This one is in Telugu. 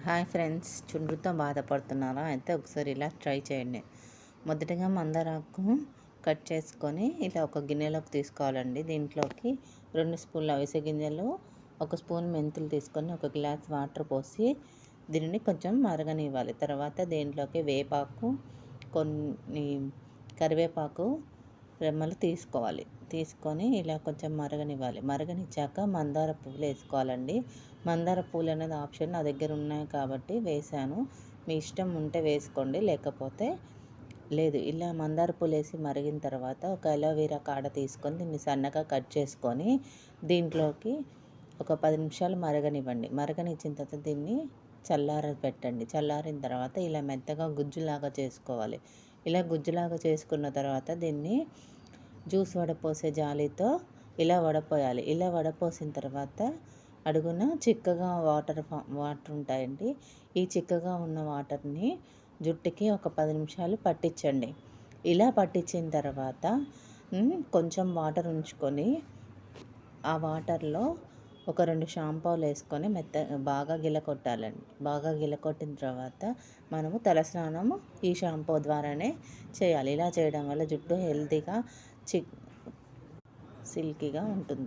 హాయ్ ఫ్రెండ్స్, చుండ్రుతో బాధపడుతున్నారా? అయితే ఒకసారి ఇలా ట్రై చేయండి. మొదటగా మందారాకు కట్ చేసుకొని ఇలా ఒక గిన్నెలోకి తీసుకోవాలండి. దీంట్లోకి 2 స్పూన్ల అవిసె గింజలు, 1 స్పూన్ మెంతులు తీసుకొని 1 గ్లాస్ వాటర్ పోసి దీనిని కొంచెం మరగనివ్వాలి. తర్వాత దీంట్లోకి వేపాకు, కొన్ని కరివేపాకు రెమ్మలు తీసుకోవాలి. తీసుకొని ఇలా కొంచెం మరగనివ్వాలి. మరగనిచ్చాక మందార పువ్వులు వేసుకోవాలండి. మందార పూలు అనేది ఆప్షన్, నా దగ్గర ఉన్నాయి కాబట్టి వేసాను. మీ ఇష్టం ఉంటే వేసుకోండి, లేకపోతే లేదు. ఇలా మందార పూలు వేసి మరిగిన తర్వాత ఒక అలోవెరా కాడ తీసుకొని దీన్ని సన్నగా కట్ చేసుకొని దీంట్లోకి ఒక 10 నిమిషాలు మరగనివ్వండి. మరగనిచ్చిన తర్వాత దీన్ని పెట్టండి. చల్లారిన తర్వాత ఇలా మెత్తగా గుజ్జులాగా చేసుకోవాలి. ఇలా గుజ్జులాగా చేసుకున్న తర్వాత దీన్ని జ్యూస్ వడపోసే జాలీతో ఇలా వడపోయాలి. ఇలా వడపోసిన తర్వాత అడుగున చిక్కగా వాటర్ ఉంటాయండి. ఈ చిక్కగా ఉన్న వాటర్ని జుట్టుకి ఒక 10 నిమిషాలు పట్టించండి. ఇలా పట్టించిన తర్వాత కొంచెం వాటర్ ఉంచుకొని ఆ వాటర్లో ఒక 2 షాంపూలు వేసుకొని బాగా గిలకొట్టాలండి. బాగా గిలకొట్టిన తర్వాత మనము తలస్నానము ఈ షాంపూ ద్వారానే చేయాలి. ఇలా చేయడం వల్ల జుట్టు హెల్తీగా సిల్కీగా ఉంటుంది.